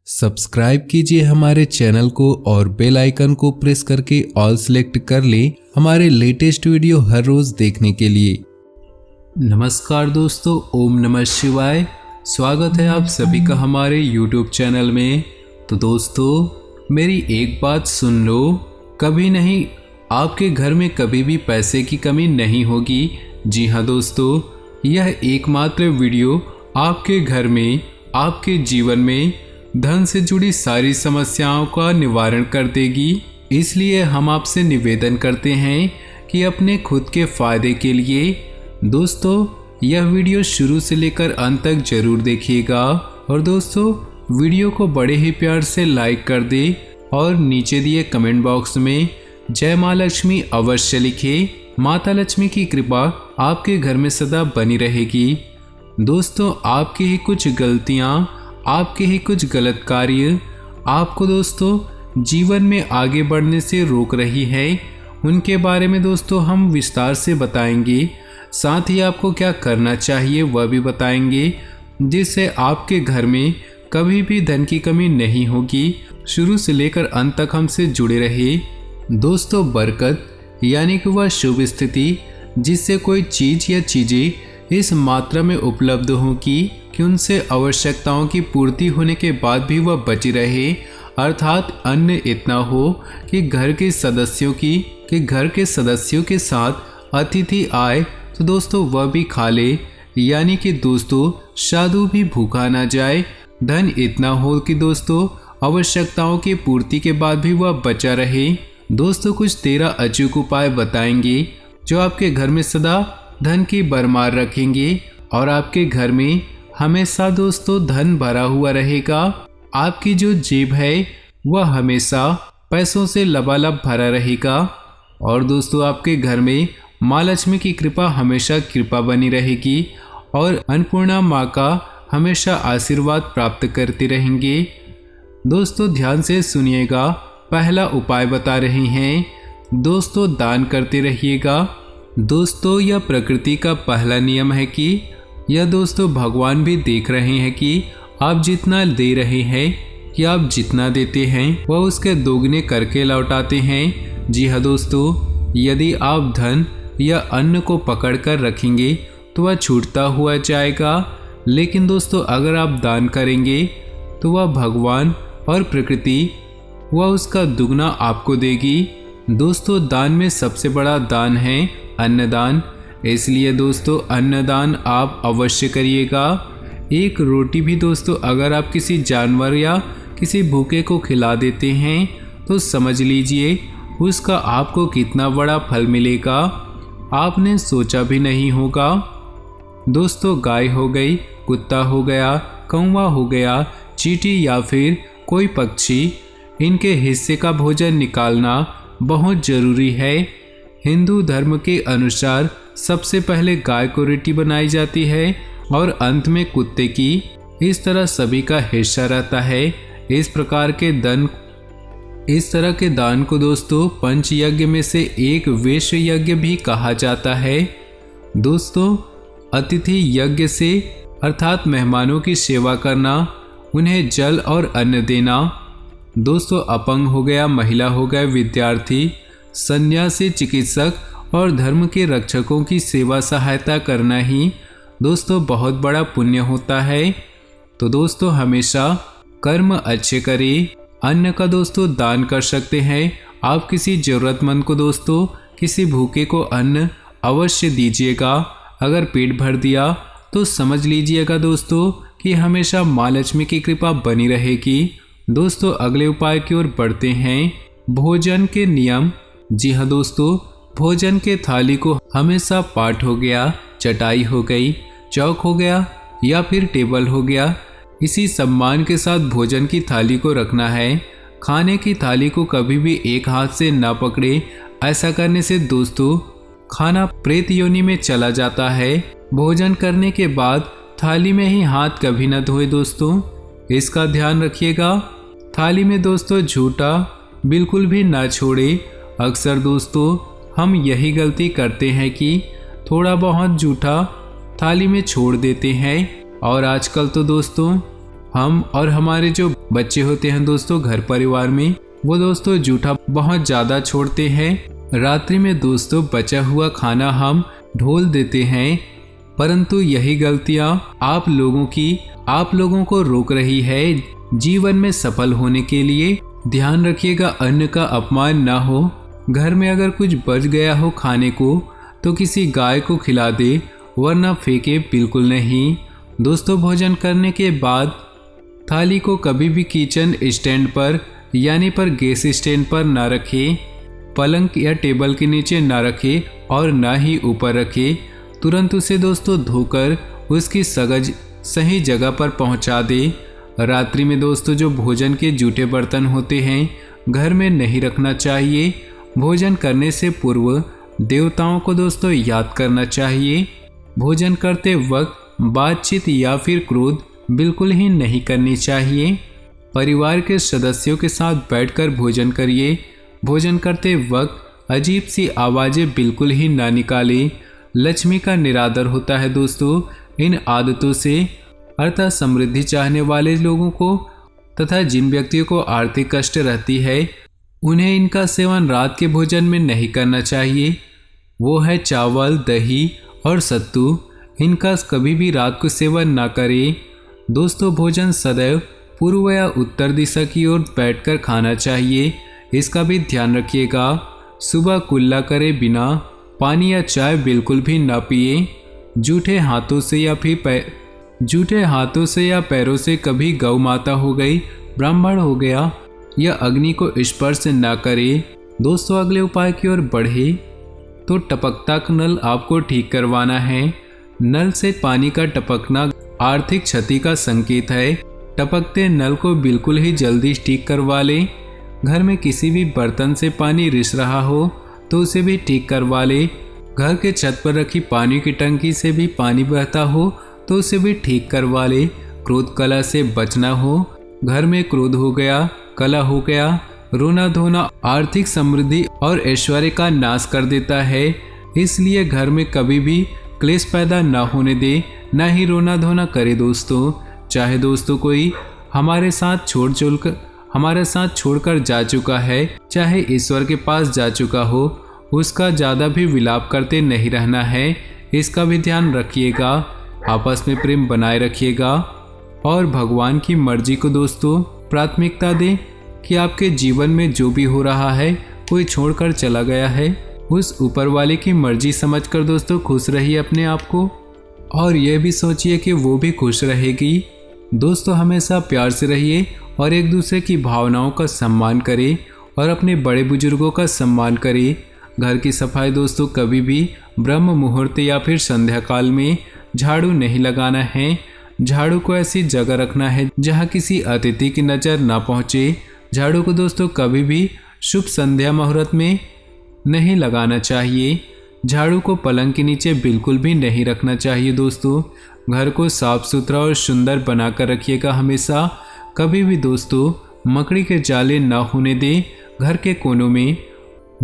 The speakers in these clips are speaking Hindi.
सब्सक्राइब कीजिए हमारे चैनल को और बेल आइकन को प्रेस करके ऑल सेलेक्ट कर लें हमारे लेटेस्ट वीडियो हर रोज देखने के लिए। नमस्कार दोस्तों, ओम नमः शिवाय। स्वागत है आप सभी का हमारे YouTube चैनल में। तो दोस्तों, मेरी एक बात सुन लो, कभी नहीं आपके घर में कभी भी पैसे की कमी नहीं होगी। जी हाँ दोस्तों, यह एकमात्र वीडियो आपके घर में, आपके जीवन में धन से जुड़ी सारी समस्याओं का निवारण कर देगी। इसलिए हम आपसे निवेदन करते हैं कि अपने खुद के फायदे के लिए दोस्तों यह वीडियो शुरू से लेकर अंत तक जरूर देखिएगा। और दोस्तों, वीडियो को बड़े ही प्यार से लाइक कर दे और नीचे दिए कमेंट बॉक्स में जय माँ लक्ष्मी अवश्य लिखे। माता लक्ष्मी की कृपा आपके घर में सदा बनी रहेगी। दोस्तों, आपकी ही कुछ गलतियां, आपके ही कुछ गलत कार्य आपको दोस्तों जीवन में आगे बढ़ने से रोक रही है, उनके बारे में दोस्तों हम विस्तार से बताएंगे। साथ ही आपको क्या करना चाहिए वह भी बताएंगे, जिससे आपके घर में कभी भी धन की कमी नहीं होगी। शुरू से लेकर अंत तक हमसे जुड़े रहे। दोस्तों, बरकत यानी कि वह शुभ स्थिति जिससे कोई चीज़ या चीज़ें इस मात्रा में उपलब्ध हों कि उनसे आवश्यकताओं की पूर्ति होने के बाद भी वह बची रहे, अर्थात अन्न इतना हो कि घर के सदस्यों के साथ अतिथि आए तो दोस्तों वह भी खा ले, यानी कि दोस्तों साधु भी भूखा ना जाए। धन इतना हो कि दोस्तों आवश्यकताओं की पूर्ति के बाद भी वह बचा रहे। दोस्तों, कुछ 13 अचूक उपाय बताएंगे जो आपके घर में सदा धन की भरमार रखेंगे और आपके घर में हमेशा दोस्तों धन भरा हुआ रहेगा। आपकी जो जेब है वह हमेशा पैसों से लबालब भरा रहेगा। और दोस्तों, आपके घर में माँ लक्ष्मी की कृपा हमेशा कृपा बनी रहेगी और अन्नपूर्णा माँ का हमेशा आशीर्वाद प्राप्त करते रहेंगे। दोस्तों, ध्यान से सुनिएगा। पहला उपाय बता रहे हैं दोस्तों, दान करते रहिएगा। दोस्तों, यह प्रकृति का पहला नियम है कि यह दोस्तों भगवान भी देख रहे हैं कि आप जितना दे रहे हैं या आप जितना देते हैं वह उसके दोगुने करके लौटाते हैं। जी हाँ दोस्तों, यदि आप धन या अन्न को पकड़ कर रखेंगे तो वह छूटता हुआ जाएगा, लेकिन दोस्तों अगर आप दान करेंगे तो वह भगवान और प्रकृति वह उसका दुगना आपको देगी। दोस्तों, दान में सबसे बड़ा दान है अन्नदान, इसलिए दोस्तों अन्नदान आप अवश्य करिएगा। एक रोटी भी दोस्तों अगर आप किसी जानवर या किसी भूखे को खिला देते हैं तो समझ लीजिए उसका आपको कितना बड़ा फल मिलेगा, आपने सोचा भी नहीं होगा। दोस्तों, गाय हो गई, कुत्ता हो गया, कौवा हो गया, चींटी या फिर कोई पक्षी, इनके हिस्से का भोजन निकालना बहुत ज़रूरी है। हिंदू धर्म के अनुसार सबसे पहले गाय को रोटी बनाई जाती है और अंत में कुत्ते की। इस तरह सभी का हिस्सा रहता है। इस तरह के दान को दोस्तों पंच यज्ञ में से एक वैश्य यज्ञ भी कहा जाता है। दोस्तों, अतिथि यज्ञ से अर्थात मेहमानों की सेवा करना, उन्हें जल और अन्न देना। दोस्तों, अपंग हो गया, महिला हो गए, विद्यार्थी, सन्यासी, चिकित्सक और धर्म के रक्षकों की सेवा सहायता करना ही दोस्तों बहुत बड़ा पुण्य होता है। तो दोस्तों हमेशा कर्म अच्छे करें। अन्न का दोस्तों दान कर सकते हैं आप। किसी ज़रूरतमंद को दोस्तों, किसी भूखे को अन्न अवश्य दीजिएगा। अगर पेट भर दिया तो समझ लीजिएगा दोस्तों कि हमेशा माँ लक्ष्मी की कृपा बनी रहेगी। दोस्तों, अगले उपाय की ओर बढ़ते हैं। भोजन के नियम। जी हाँ दोस्तों, भोजन के थाली को हमेशा पाट हो गया, चटाई हो गई, चौक हो गया या फिर टेबल हो गया, इसी सम्मान के साथ भोजन की थाली को रखना है। खाने की थाली को कभी भी एक हाथ से ना पकड़े। ऐसा करने से दोस्तों खाना प्रेत योनि में चला जाता है। भोजन करने के बाद थाली में ही हाथ कभी ना धोए दोस्तों, इसका ध्यान रखिएगा। थाली में दोस्तों झूठा बिल्कुल भी ना छोड़े। अक्सर दोस्तों हम यही गलती करते हैं कि थोड़ा बहुत जूठा थाली में छोड़ देते हैं। और आजकल तो दोस्तों हम और हमारे जो बच्चे होते हैं दोस्तों घर परिवार में, वो दोस्तों जूठा बहुत ज़्यादा छोड़ते हैं। रात्रि में दोस्तों बचा हुआ खाना हम ढोल देते हैं, परंतु यही गलतियाँ आप लोगों को रोक रही है जीवन में सफल होने के लिए। ध्यान रखिएगा अन्न का अपमान ना हो। घर में अगर कुछ बच गया हो खाने को तो किसी गाय को खिला दे, वरना फेंके बिल्कुल नहीं। दोस्तों भोजन करने के बाद थाली को कभी भी किचन स्टैंड पर यानी पर गैस स्टैंड पर ना रखें, पलंग या टेबल के नीचे ना रखें और ना ही ऊपर रखें। तुरंत उसे दोस्तों धोकर उसकी सगज सही जगह पर पहुंचा दे। रात्रि में दोस्तों जो भोजन के जूठे बर्तन होते हैं घर में नहीं रखना चाहिए। भोजन करने से पूर्व देवताओं को दोस्तों याद करना चाहिए। भोजन करते वक्त बातचीत या फिर क्रोध बिल्कुल ही नहीं करनी चाहिए। परिवार के सदस्यों के साथ बैठकर भोजन करिए। भोजन करते वक्त अजीब सी आवाज़ें बिल्कुल ही ना निकालें। लक्ष्मी का निरादर होता है दोस्तों। इन आदतों से अर्थात समृद्धि चाहने वाले लोगों को तथा जिन व्यक्तियों को आर्थिक कष्ट रहती है उन्हें इनका सेवन रात के भोजन में नहीं करना चाहिए। वो है चावल, दही और सत्तू। इनका कभी भी रात को सेवन ना करें। दोस्तों भोजन सदैव पूर्व या उत्तर दिशा की ओर बैठकर खाना चाहिए, इसका भी ध्यान रखिएगा। सुबह कुल्ला करे बिना पानी या चाय बिल्कुल भी ना पिए। जूठे हाथों से या पैरों से कभी गौ माता हो गई, ब्राह्मण हो गया या अग्नि को स्पर्श ना करे। दोस्तों अगले उपाय की ओर बढ़े तो टपकता नल आपको ठीक करवाना है। नल से पानी का टपकना आर्थिक क्षति का संकेत है। टपकते नल को बिल्कुल ही जल्दी ठीक करवा लें। घर में किसी भी बर्तन से पानी रिस रहा हो तो उसे भी ठीक करवा लें। घर के छत पर रखी पानी की टंकी से भी पानी बहता हो तो उसे भी ठीक करवा ले। क्रोध कला से बचना हो। घर में क्रोध हो गया, कला हो गया, रोना धोना आर्थिक समृद्धि और ऐश्वर्य का नाश कर देता है। इसलिए घर में कभी भी क्लेश पैदा ना होने दे, ना ही रोना धोना करे दोस्तों। चाहे दोस्तों कोई हमारे साथ छोड़कर जा चुका है, चाहे ईश्वर के पास जा चुका हो, उसका ज़्यादा भी विलाप करते नहीं रहना है, इसका भी ध्यान रखिएगा। आपस में प्रेम बनाए रखिएगा और भगवान की मर्जी को दोस्तों प्राथमिकता दें कि आपके जीवन में जो भी हो रहा है, कोई छोड़कर चला गया है, उस ऊपर वाले की मर्जी समझकर दोस्तों खुश रहिए अपने आप को और यह भी सोचिए कि वो भी खुश रहेगी। दोस्तों हमेशा प्यार से रहिए और एक दूसरे की भावनाओं का सम्मान करें और अपने बड़े बुजुर्गों का सम्मान करें। घर की सफाई दोस्तों कभी भी ब्रह्म मुहूर्त या फिर संध्या काल में झाड़ू नहीं लगाना है। झाड़ू को ऐसी जगह रखना है जहां किसी अतिथि की नज़र ना पहुंचे। झाड़ू को दोस्तों कभी भी शुभ संध्या मुहूर्त में नहीं लगाना चाहिए। झाड़ू को पलंग के नीचे बिल्कुल भी नहीं रखना चाहिए दोस्तों। घर को साफ सुथरा और सुंदर बनाकर रखिएगा हमेशा। कभी भी दोस्तों मकड़ी के जाले ना होने दें घर के कोनों में।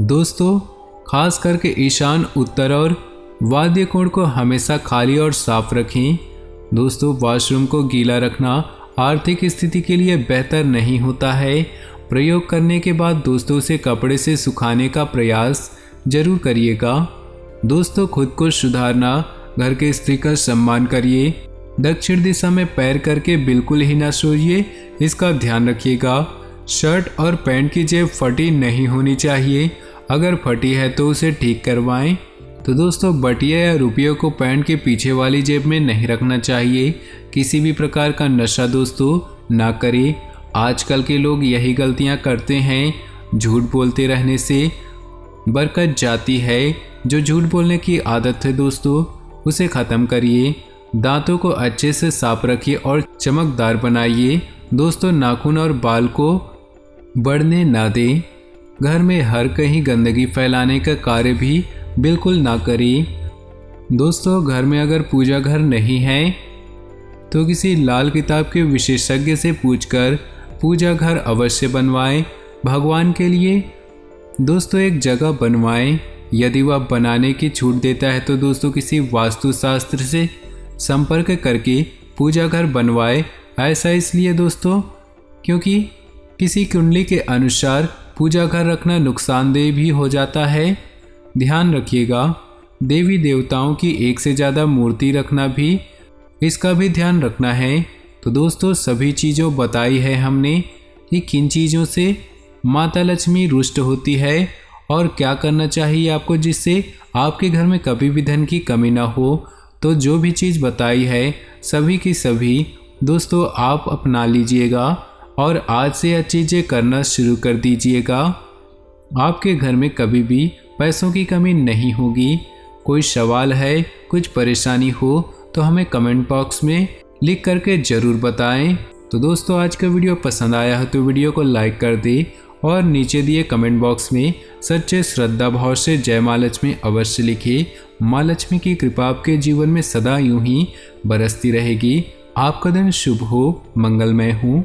दोस्तों खास करके ईशान, उत्तर और वाद्य कोण को हमेशा खाली और साफ रखें। दोस्तों वॉशरूम को गीला रखना आर्थिक स्थिति के लिए बेहतर नहीं होता है। प्रयोग करने के बाद दोस्तों उसे कपड़े से सुखाने का प्रयास जरूर करिएगा। दोस्तों खुद को सुधारना, घर के स्त्री का सम्मान करिए। दक्षिण दिशा में पैर करके बिल्कुल ही ना सोइए, इसका ध्यान रखिएगा। शर्ट और पैंट की जेब फटी नहीं होनी चाहिए। अगर फटी है तो उसे ठीक करवाएं। तो दोस्तों बटिया या रुपयों को पैंट के पीछे वाली जेब में नहीं रखना चाहिए। किसी भी प्रकार का नशा दोस्तों ना करें। आजकल के लोग यही गलतियां करते हैं। झूठ बोलते रहने से बरकत जाती है। जो झूठ बोलने की आदत है दोस्तों उसे ख़त्म करिए। दांतों को अच्छे से साफ रखिए और चमकदार बनाइए। दोस्तों नाखून और बाल को बढ़ने ना दें। घर में हर कहीं गंदगी फैलाने का कार्य भी बिल्कुल ना करें। दोस्तों घर में अगर पूजा घर नहीं है तो किसी लाल किताब के विशेषज्ञ से पूछकर पूजा घर अवश्य बनवाएं। भगवान के लिए दोस्तों एक जगह बनवाएं। यदि वह बनाने की छूट देता है तो दोस्तों किसी वास्तुशास्त्र से संपर्क करके पूजा घर बनवाएं। ऐसा इसलिए दोस्तों क्योंकि किसी कुंडली के अनुसार पूजा घर रखना नुकसानदेह भी हो जाता है। ध्यान रखिएगा, देवी देवताओं की एक से ज़्यादा मूर्ति रखना भी, इसका भी ध्यान रखना है। तो दोस्तों सभी चीज़ों बताई है हमने कि किन चीज़ों से माता लक्ष्मी रुष्ट होती है और क्या करना चाहिए आपको जिससे आपके घर में कभी भी धन की कमी ना हो। तो जो भी चीज़ बताई है सभी की सभी दोस्तों आप अपना लीजिएगा और आज से यह चीज़ें करना शुरू कर दीजिएगा। आपके घर में कभी भी पैसों की कमी नहीं होगी। कोई सवाल है, कुछ परेशानी हो तो हमें कमेंट बॉक्स में लिख करके ज़रूर बताएं। तो दोस्तों आज का वीडियो पसंद आया है तो वीडियो को लाइक कर दें और नीचे दिए कमेंट बॉक्स में सच्चे श्रद्धा भाव से जय माँ लक्ष्मी अवश्य लिखिए। माँ लक्ष्मी की कृपा आपके जीवन में सदा यूं ही बरसती रहेगी। आपका दिन शुभ हो, मंगलमय हो।